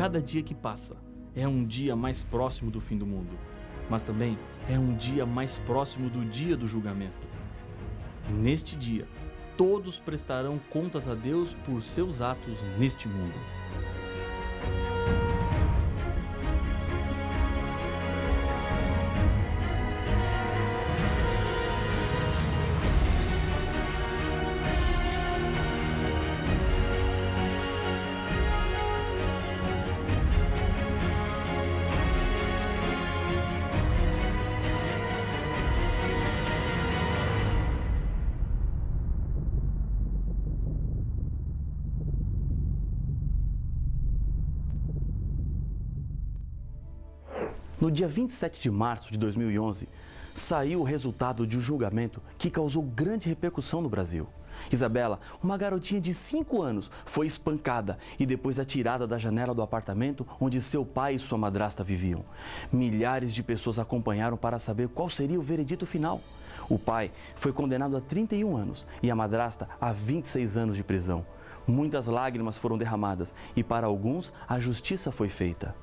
Cada dia que passa é um dia mais próximo do fim do mundo, mas também é um dia mais próximo do dia do julgamento. Neste dia, todos prestarão contas a Deus por seus atos neste mundo. No dia 27 de março de 2011, saiu o resultado de um julgamento que causou grande repercussão no Brasil. Isabela, uma garotinha de 5 anos, foi espancada e depois atirada da janela do apartamento onde seu pai e sua madrasta viviam. Milhares de pessoas acompanharam para saber qual seria o veredito final. O pai foi condenado a 31 anos e a madrasta a 26 anos de prisão. Muitas lágrimas foram derramadas e para alguns a justiça foi feita.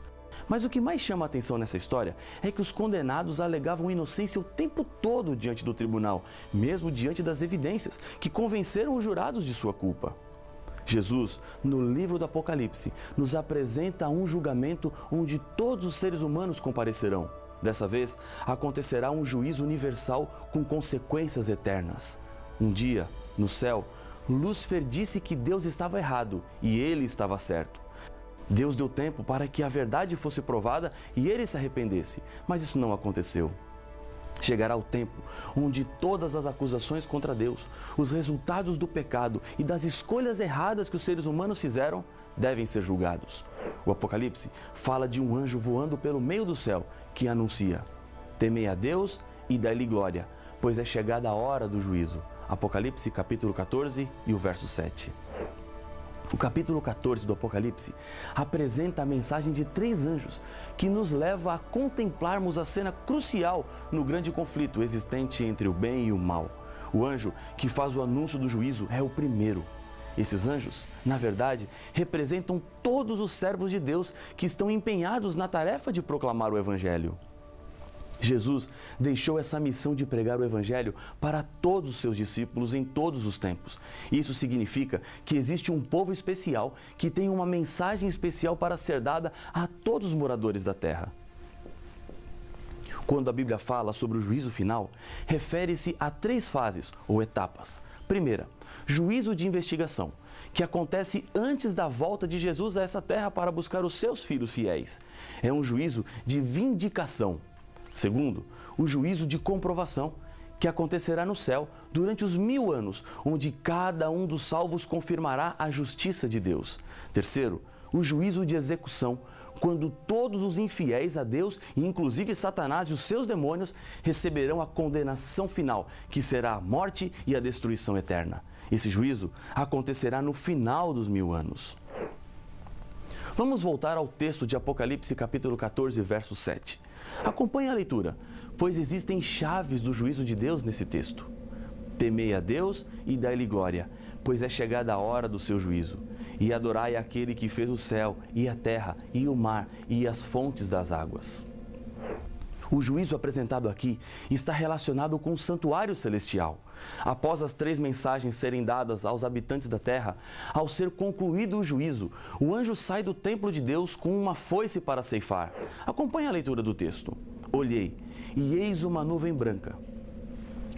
Mas o que mais chama a atenção nessa história é que os condenados alegavam inocência o tempo todo diante do tribunal, mesmo diante das evidências que convenceram os jurados de sua culpa. Jesus, no livro do Apocalipse, nos apresenta um julgamento onde todos os seres humanos comparecerão. Dessa vez, acontecerá um juízo universal com consequências eternas. Um dia, no céu, Lúcifer disse que Deus estava errado e ele estava certo. Deus deu tempo para que a verdade fosse provada e ele se arrependesse, mas isso não aconteceu. Chegará o tempo onde todas as acusações contra Deus, os resultados do pecado e das escolhas erradas que os seres humanos fizeram, devem ser julgados. O Apocalipse fala de um anjo voando pelo meio do céu que anuncia: temei a Deus e dai-lhe glória, pois é chegada a hora do juízo. Apocalipse capítulo 14 e o verso 7. O capítulo 14 do Apocalipse apresenta a mensagem de 3 anjos que nos leva a contemplarmos a cena crucial no grande conflito existente entre o bem e o mal. O anjo que faz o anúncio do juízo é o primeiro. Esses anjos, na verdade, representam todos os servos de Deus que estão empenhados na tarefa de proclamar o Evangelho. Jesus deixou essa missão de pregar o Evangelho para todos os seus discípulos em todos os tempos. Isso significa que existe um povo especial que tem uma mensagem especial para ser dada a todos os moradores da terra. Quando a Bíblia fala sobre o juízo final, refere-se a 3 fases ou etapas. Primeira, juízo de investigação, que acontece antes da volta de Jesus a essa terra para buscar os seus filhos fiéis. É um juízo de vindicação. Segundo, o juízo de comprovação, que acontecerá no céu durante os 1000 anos, onde cada um dos salvos confirmará a justiça de Deus. Terceiro, o juízo de execução, quando todos os infiéis a Deus, e inclusive Satanás e os seus demônios, receberão a condenação final, que será a morte e a destruição eterna. Esse juízo acontecerá no final dos 1000 anos. Vamos voltar ao texto de Apocalipse capítulo 14, verso 7. Acompanhe a leitura, pois existem chaves do juízo de Deus nesse texto. Temei a Deus e dai-lhe glória, pois é chegada a hora do seu juízo. E adorai aquele que fez o céu e a terra e o mar e as fontes das águas. O juízo apresentado aqui está relacionado com o santuário celestial. Após as 3 mensagens serem dadas aos habitantes da terra, ao ser concluído o juízo, o anjo sai do templo de Deus com uma foice para ceifar. Acompanhe a leitura do texto. Olhei, e eis uma nuvem branca.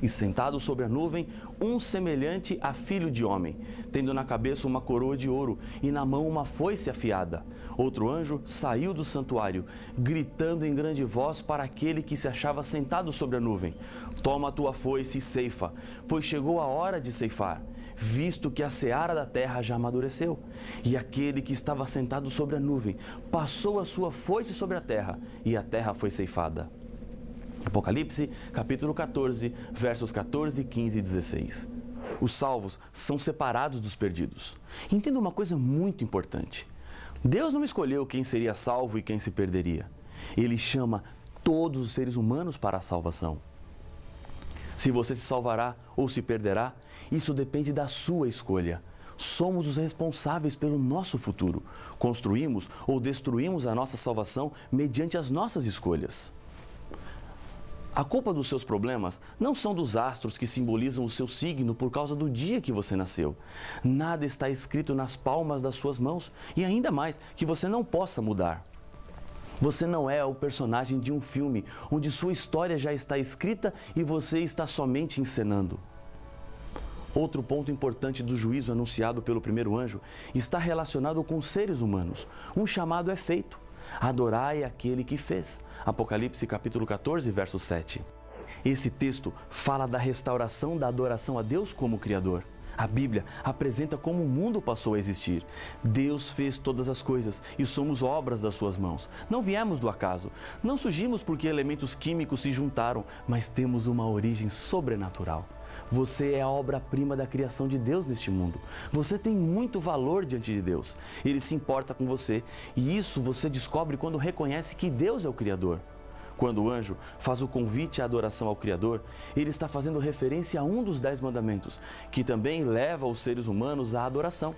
E sentado sobre a nuvem, um semelhante a filho de homem, tendo na cabeça uma coroa de ouro e na mão uma foice afiada. Outro anjo saiu do santuário, gritando em grande voz para aquele que se achava sentado sobre a nuvem: toma a tua foice e ceifa, pois chegou a hora de ceifar, visto que a seara da terra já amadureceu. E aquele que estava sentado sobre a nuvem passou a sua foice sobre a terra, e a terra foi ceifada. Apocalipse, capítulo 14, versos 14, 15 e 16. Os salvos são separados dos perdidos. Entenda uma coisa muito importante. Deus não escolheu quem seria salvo e quem se perderia. Ele chama todos os seres humanos para a salvação. Se você se salvará ou se perderá, isso depende da sua escolha. somos os responsáveis pelo nosso futuro. Construímos ou destruímos a nossa salvação mediante as nossas escolhas. A culpa dos seus problemas não são dos astros que simbolizam o seu signo por causa do dia que você nasceu. Nada está escrito nas palmas das suas mãos e ainda mais que você não possa mudar. Você não é o personagem de um filme onde sua história já está escrita e você está somente encenando. Outro ponto importante do juízo anunciado pelo primeiro anjo está relacionado com os seres humanos. Um chamado é feito: adorai aquele que fez. Apocalipse capítulo 14, verso 7. Esse texto fala da restauração da adoração a Deus como Criador. A Bíblia apresenta como o mundo passou a existir. Deus fez todas as coisas e somos obras das suas mãos. Não viemos do acaso, não surgimos porque elementos químicos se juntaram, mas temos uma origem sobrenatural. Você é a obra-prima da criação de Deus neste mundo. Você tem muito valor diante de Deus. Ele se importa com você e isso você descobre quando reconhece que Deus é o Criador. Quando o anjo faz o convite à adoração ao Criador, ele está fazendo referência a um dos 10 mandamentos, que também leva os seres humanos à adoração.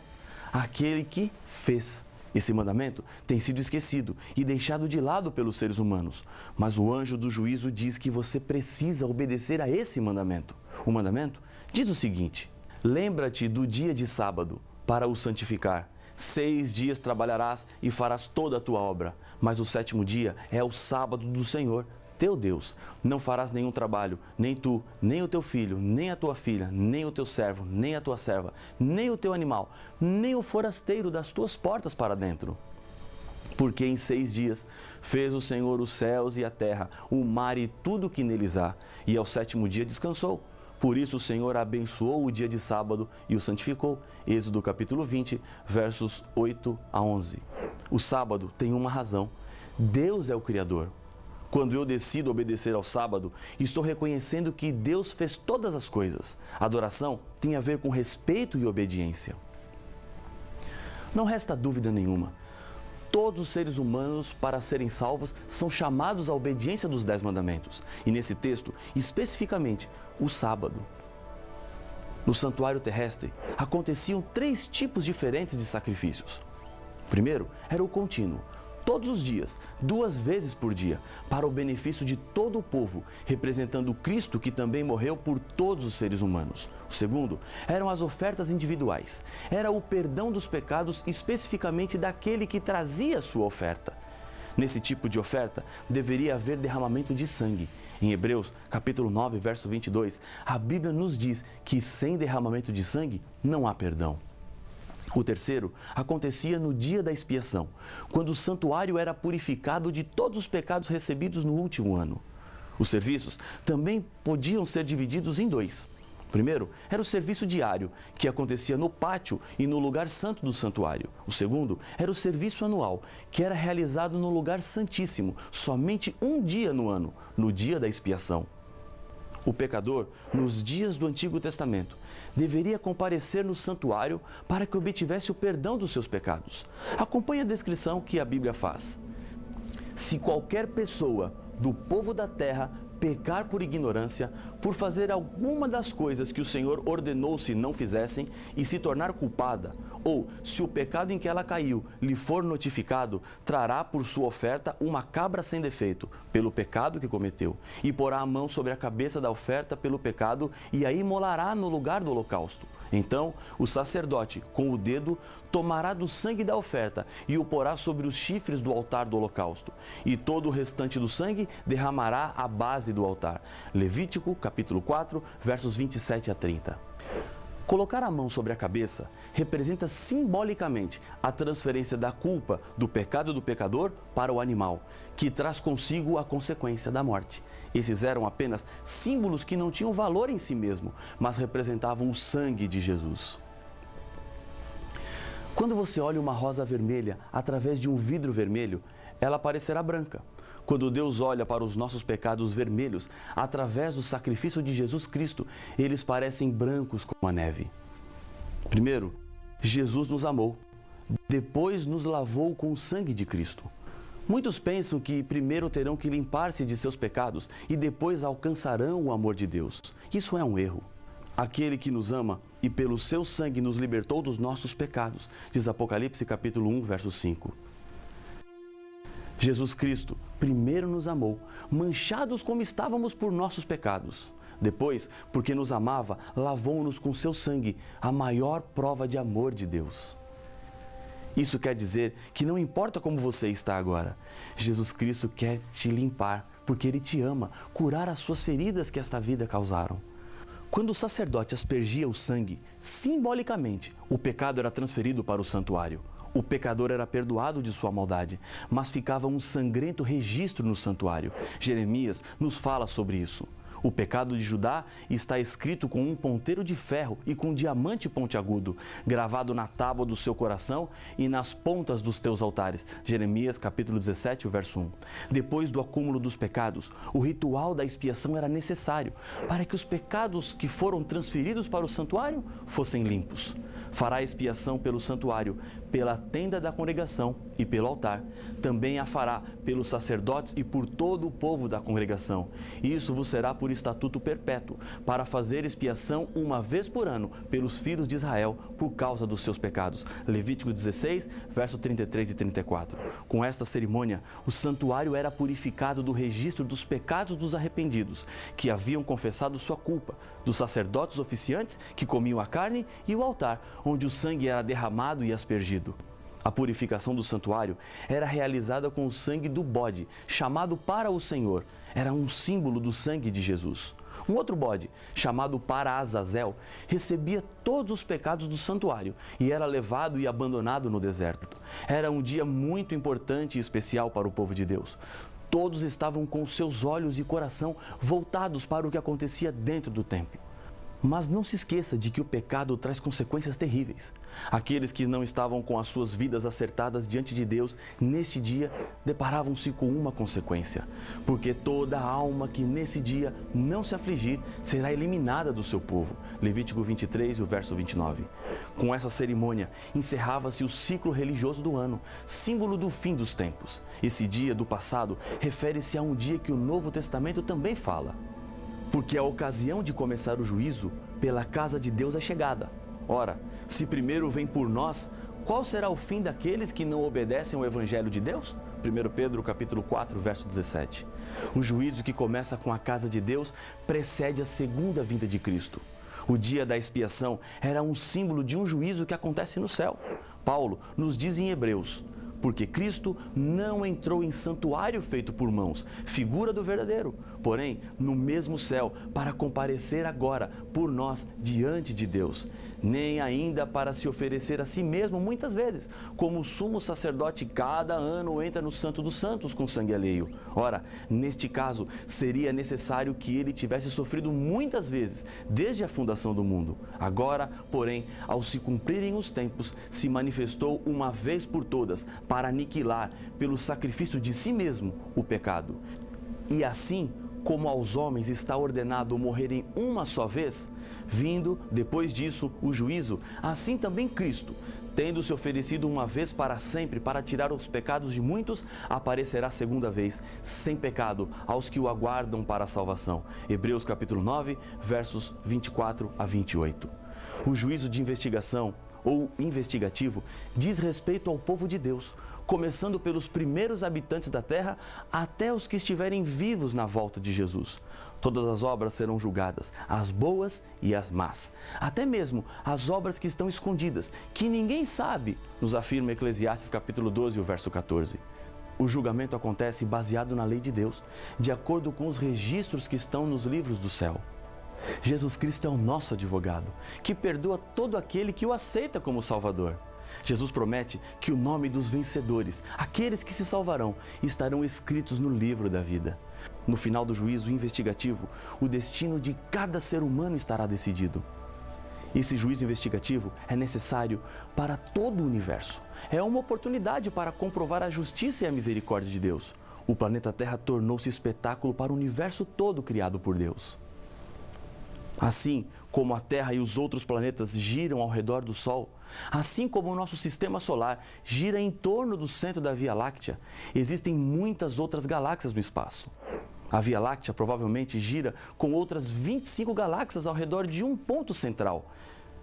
Aquele que fez. Esse mandamento tem sido esquecido e deixado de lado pelos seres humanos, mas o anjo do juízo diz que você precisa obedecer a esse mandamento. O mandamento diz o seguinte: lembra-te do dia de sábado para o santificar. 6 dias trabalharás e farás toda a tua obra, mas o 7º dia é o sábado do Senhor, teu Deus. Não farás nenhum trabalho, nem tu, nem o teu filho, nem a tua filha, nem o teu servo, nem a tua serva, nem o teu animal, nem o forasteiro das tuas portas para dentro. Porque em 6 dias fez o Senhor os céus e a terra, o mar e tudo que neles há, e ao 7º dia descansou. Por isso o Senhor abençoou o dia de sábado e o santificou. Êxodo capítulo 20, versos 8 a 11. O sábado tem uma razão. Deus é o Criador. Quando eu decido obedecer ao sábado, estou reconhecendo que Deus fez todas as coisas. Adoração tem a ver com respeito e obediência. Não resta dúvida nenhuma. Todos os seres humanos, para serem salvos, são chamados à obediência dos 10 mandamentos. E nesse texto, especificamente, o sábado. No santuário terrestre, aconteciam 3 tipos diferentes de sacrifícios. O primeiro era o contínuo, todos os dias, 2 vezes por dia, para o benefício de todo o povo, representando Cristo que também morreu por todos os seres humanos. O segundo eram as ofertas individuais. Era o perdão dos pecados especificamente daquele que trazia a sua oferta. Nesse tipo de oferta, deveria haver derramamento de sangue. Em Hebreus, capítulo 9, verso 22, a Bíblia nos diz que sem derramamento de sangue não há perdão. O terceiro acontecia no dia da expiação, quando o santuário era purificado de todos os pecados recebidos no último ano. Os serviços também podiam ser divididos em 2. O primeiro era o serviço diário, que acontecia no pátio e no lugar santo do santuário. O segundo era o serviço anual, que era realizado no lugar santíssimo, somente um dia no ano, no dia da expiação. O pecador, nos dias do Antigo Testamento, deveria comparecer no santuário para que obtivesse o perdão dos seus pecados. Acompanhe a descrição que a Bíblia faz. Se qualquer pessoa do povo da terra pecar por ignorância, por fazer alguma das coisas que o Senhor ordenou se não fizessem e se tornar culpada, ou se o pecado em que ela caiu lhe for notificado, trará por sua oferta uma cabra sem defeito, pelo pecado que cometeu, e porá a mão sobre a cabeça da oferta pelo pecado e a imolará no lugar do holocausto. Então, o sacerdote, com o dedo, tomará do sangue da oferta e o porá sobre os chifres do altar do holocausto. E todo o restante do sangue derramará à base do altar. Levítico, capítulo 4, versos 27 a 30. Colocar a mão sobre a cabeça representa simbolicamente a transferência da culpa do pecado do pecador para o animal, que traz consigo a consequência da morte. Esses eram apenas símbolos que não tinham valor em si mesmo, mas representavam o sangue de Jesus. Quando você olha uma rosa vermelha através de um vidro vermelho, ela parecerá branca. Quando Deus olha para os nossos pecados vermelhos, através do sacrifício de Jesus Cristo, eles parecem brancos como a neve. Primeiro, Jesus nos amou. Depois nos lavou com o sangue de Cristo. Muitos pensam que primeiro terão que limpar-se de seus pecados e depois alcançarão o amor de Deus. Isso é um erro. aquele que nos ama e pelo seu sangue nos libertou dos nossos pecados, diz Apocalipse capítulo 1, verso 5. Jesus Cristo primeiro nos amou, manchados como estávamos por nossos pecados. Depois, porque nos amava, lavou-nos com seu sangue, a maior prova de amor de Deus. Isso quer dizer que não importa como você está agora, Jesus Cristo quer te limpar, porque Ele te ama, curar as suas feridas que esta vida causaram. Quando o sacerdote aspergia o sangue, simbolicamente, o pecado era transferido para o santuário. O pecador era perdoado de sua maldade, mas ficava um sangrento registro no santuário. Jeremias nos fala sobre isso. O pecado de Judá está escrito com um ponteiro de ferro e com um diamante pontiagudo, gravado na tábua do seu coração e nas pontas dos teus altares. Jeremias capítulo 17, verso 1. Depois do acúmulo dos pecados, o ritual da expiação era necessário para que os pecados que foram transferidos para o santuário fossem limpos. Fará expiação pelo santuário, pela tenda da congregação e pelo altar. Também a fará pelos sacerdotes e por todo o povo da congregação. Isso vos será por estatuto perpétuo, para fazer expiação uma vez por ano pelos filhos de Israel por causa dos seus pecados. Levítico 16, verso 33 e 34. Com esta cerimônia, o santuário era purificado do registro dos pecados dos arrependidos, que haviam confessado sua culpa, dos sacerdotes oficiantes que comiam a carne e o altar, onde o sangue era derramado e aspergido. A purificação do santuário era realizada com o sangue do bode, chamado para o Senhor. Era um símbolo do sangue de Jesus. Um outro bode, chamado para Azazel, recebia todos os pecados do santuário e era levado e abandonado no deserto. Era um dia muito importante e especial para o povo de Deus. Todos estavam com seus olhos e coração voltados para o que acontecia dentro do templo. Mas não se esqueça de que o pecado traz consequências terríveis. Aqueles que não estavam com as suas vidas acertadas diante de Deus, neste dia, deparavam-se com uma consequência. Porque toda alma que nesse dia não se afligir será eliminada do seu povo. Levítico 23, o verso 29. Com essa cerimônia, encerrava-se o ciclo religioso do ano, símbolo do fim dos tempos. Esse dia do passado refere-se a um dia que o Novo Testamento também fala. Porque a ocasião de começar o juízo pela casa de Deus é chegada. Ora, se primeiro vem por nós, qual será o fim daqueles que não obedecem ao Evangelho de Deus? 1 Pedro capítulo 4, verso 17. O juízo que começa com a casa de Deus precede a segunda vinda de Cristo. O dia da expiação era um símbolo de um juízo que acontece no céu. Paulo nos diz em Hebreus: porque Cristo não entrou em santuário feito por mãos, figura do verdadeiro, porém no mesmo céu, para comparecer agora por nós diante de Deus, nem ainda para se oferecer a si mesmo muitas vezes, como o sumo sacerdote cada ano entra no Santo dos Santos com sangue alheio. Ora, neste caso, seria necessário que ele tivesse sofrido muitas vezes, desde a fundação do mundo. Agora, porém, ao se cumprirem os tempos, se manifestou uma vez por todas, para aniquilar, pelo sacrifício de si mesmo, o pecado. E assim, como aos homens está ordenado morrerem uma só vez, vindo, depois disso, o juízo, assim também Cristo, tendo se oferecido uma vez para sempre para tirar os pecados de muitos, aparecerá segunda vez, sem pecado, aos que o aguardam para a salvação. Hebreus capítulo 9, versos 24 a 28. O juízo de investigação, ou investigativo, diz respeito ao povo de Deus, começando pelos primeiros habitantes da terra até os que estiverem vivos na volta de Jesus. Todas as obras serão julgadas, as boas e as más. Até mesmo as obras que estão escondidas, que ninguém sabe, nos afirma Eclesiastes capítulo 12, o verso 14. O julgamento acontece baseado na lei de Deus, de acordo com os registros que estão nos livros do céu. Jesus Cristo é o nosso advogado, que perdoa todo aquele que o aceita como Salvador. Jesus promete que o nome dos vencedores, aqueles que se salvarão, estarão escritos no livro da vida. No final do juízo investigativo, o destino de cada ser humano estará decidido. Esse juízo investigativo é necessário para todo o universo. É uma oportunidade para comprovar a justiça e a misericórdia de Deus. O planeta Terra tornou-se espetáculo para o universo todo criado por Deus. Assim como a Terra e os outros planetas giram ao redor do Sol, assim como o nosso sistema solar gira em torno do centro da Via Láctea, existem muitas outras galáxias no espaço. A Via Láctea provavelmente gira com outras 25 galáxias ao redor de um ponto central.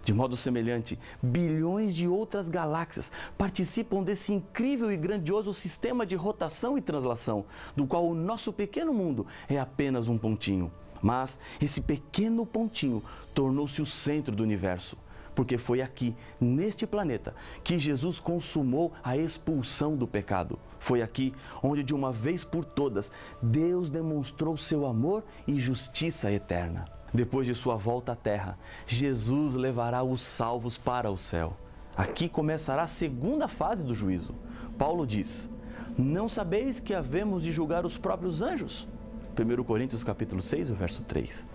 De modo semelhante, bilhões de outras galáxias participam desse incrível e grandioso sistema de rotação e translação, do qual o nosso pequeno mundo é apenas um pontinho. Mas esse pequeno pontinho tornou-se o centro do universo, porque foi aqui, neste planeta, que Jesus consumou a expulsão do pecado. Foi aqui onde, de uma vez por todas, Deus demonstrou seu amor e justiça eterna. Depois de sua volta à terra, Jesus levará os salvos para o céu. Aqui começará a segunda fase do juízo. Paulo diz: não sabeis que havemos de julgar os próprios anjos? 1 Coríntios capítulo 6, o verso 3.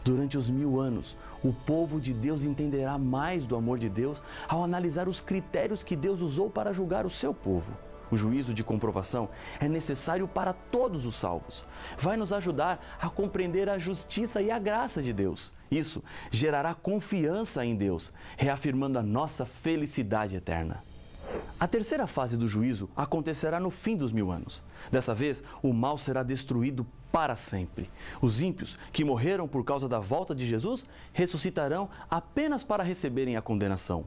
Durante os 1000 anos, o povo de Deus entenderá mais do amor de Deus ao analisar os critérios que Deus usou para julgar o seu povo. O juízo de comprovação é necessário para todos os salvos. Vai nos ajudar a compreender a justiça e a graça de Deus. Isso gerará confiança em Deus, reafirmando a nossa felicidade eterna. A terceira fase do juízo acontecerá no fim dos 1000 anos. Dessa vez, o mal será destruído para sempre. Os ímpios, que morreram por causa da volta de Jesus, ressuscitarão apenas para receberem a condenação.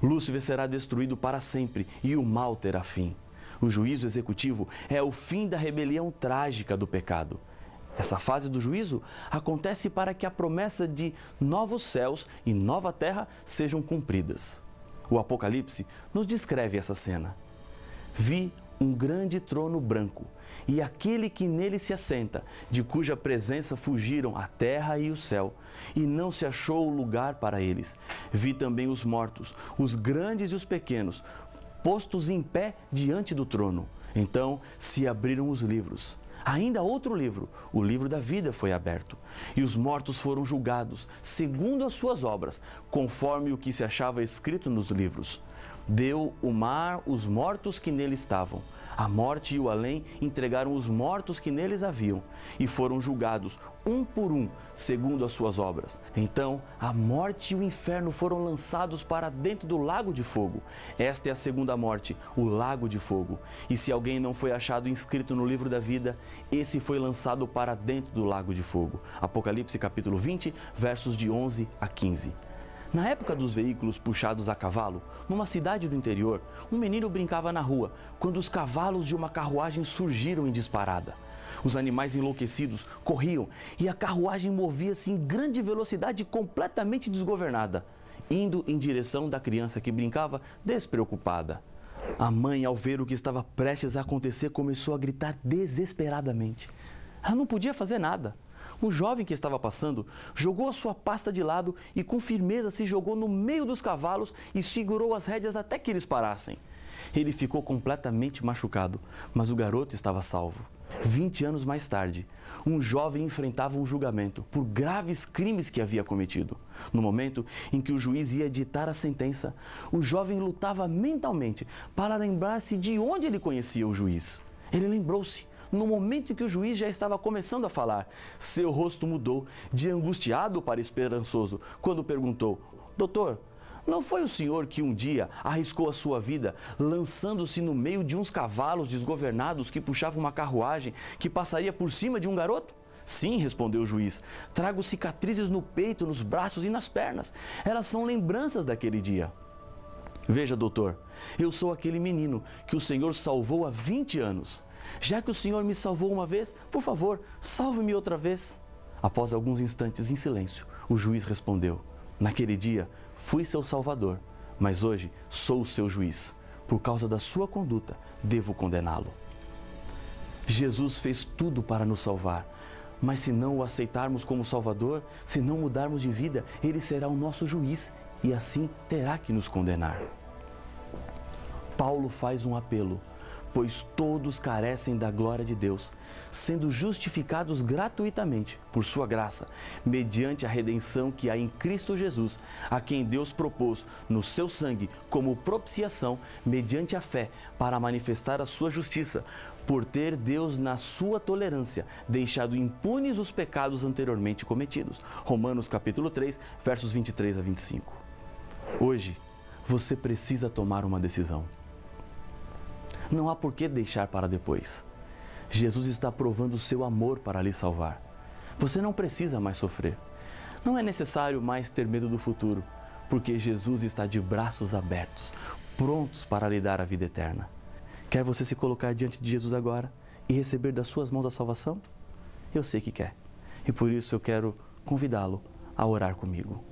Lúcifer será destruído para sempre e o mal terá fim. O juízo executivo é o fim da rebelião trágica do pecado. Essa fase do juízo acontece para que a promessa de novos céus e nova terra sejam cumpridas. O Apocalipse nos descreve essa cena. Vi um grande trono branco e aquele que nele se assenta, de cuja presença fugiram a terra e o céu, e não se achou lugar para eles. Vi também os mortos, os grandes e os pequenos, postos em pé diante do trono. Então se abriram os livros. Ainda outro livro, o livro da vida, foi aberto. E os mortos foram julgados, segundo as suas obras, conforme o que se achava escrito nos livros. Deu o mar os mortos que nele estavam. A morte e o além entregaram os mortos que neles haviam, e foram julgados, um por um, segundo as suas obras. Então, a morte e o inferno foram lançados para dentro do lago de fogo. Esta é a segunda morte, o lago de fogo. E se alguém não foi achado inscrito no livro da vida, esse foi lançado para dentro do lago de fogo. Apocalipse capítulo 20, versos de 11 a 15. Na época dos veículos puxados a cavalo, numa cidade do interior, um menino brincava na rua, quando os cavalos de uma carruagem surgiram em disparada. Os animais enlouquecidos corriam e a carruagem movia-se em grande velocidade completamente desgovernada, indo em direção da criança que brincava despreocupada. A mãe, ao ver o que estava prestes a acontecer, começou a gritar desesperadamente. Ela não podia fazer nada. Um jovem que estava passando jogou a sua pasta de lado e com firmeza se jogou no meio dos cavalos e segurou as rédeas até que eles parassem. Ele ficou completamente machucado, mas o garoto estava salvo. 20 anos mais tarde, um jovem enfrentava um julgamento por graves crimes que havia cometido. No momento em que o juiz ia ditar a sentença, o jovem lutava mentalmente para lembrar-se de onde ele conhecia o juiz. Ele lembrou-se. No momento em que o juiz já estava começando a falar, seu rosto mudou, de angustiado para esperançoso, quando perguntou: doutor, não foi o senhor que um dia arriscou a sua vida lançando-se no meio de uns cavalos desgovernados que puxavam uma carruagem que passaria por cima de um garoto? Sim, respondeu o juiz. Trago cicatrizes no peito, nos braços e nas pernas. Elas são lembranças daquele dia. Veja, doutor, eu sou aquele menino que o senhor salvou há 20 anos. Já que o senhor me salvou uma vez, por favor, salve-me outra vez. Após alguns instantes em silêncio, o juiz respondeu: naquele dia fui seu salvador, mas hoje sou o seu juiz. Por causa da sua conduta, devo condená-lo. Jesus fez tudo para nos salvar, mas se não o aceitarmos como Salvador, se não mudarmos de vida, ele será o nosso juiz e assim terá que nos condenar. Paulo faz um apelo: pois todos carecem da glória de Deus, sendo justificados gratuitamente por sua graça, mediante a redenção que há em Cristo Jesus, a quem Deus propôs no seu sangue como propiciação, mediante a fé, para manifestar a sua justiça, por ter Deus, na sua tolerância, deixado impunes os pecados anteriormente cometidos. Romanos capítulo 3, versos 23 a 25. Hoje, você precisa tomar uma decisão. Não há por que deixar para depois. Jesus está provando o seu amor para lhe salvar. Você não precisa mais sofrer. Não é necessário mais ter medo do futuro, porque Jesus está de braços abertos, prontos para lhe dar a vida eterna. Quer você se colocar diante de Jesus agora e receber das suas mãos a salvação? Eu sei que quer. E por isso eu quero convidá-lo a orar comigo.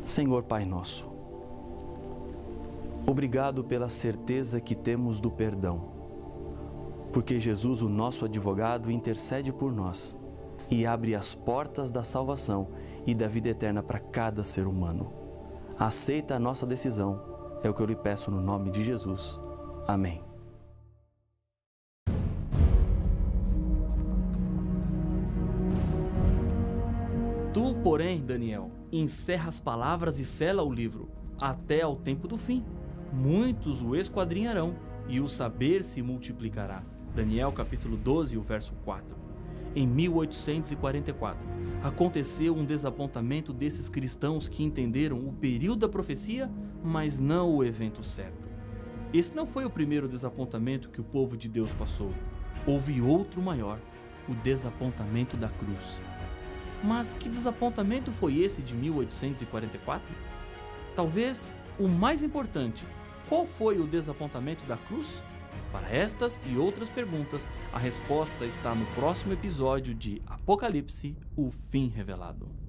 Senhor Pai nosso, obrigado pela certeza que temos do perdão, porque Jesus, o nosso advogado, intercede por nós e abre as portas da salvação e da vida eterna para cada ser humano. Aceita a nossa decisão, é o que eu lhe peço no nome de Jesus. Amém. Tu, porém, Daniel, encerra as palavras e sela o livro, até ao tempo do fim. Muitos o esquadrinharão, e o saber se multiplicará. Daniel capítulo 12, o verso 4. Em 1844, aconteceu um desapontamento desses cristãos que entenderam o período da profecia, mas não o evento certo. Esse não foi o primeiro desapontamento que o povo de Deus passou. Houve outro maior, o desapontamento da cruz. Mas que desapontamento foi esse de 1844? Talvez o mais importante. Qual foi o desapontamento da cruz? Para estas e outras perguntas, a resposta está no próximo episódio de Apocalipse, o fim revelado.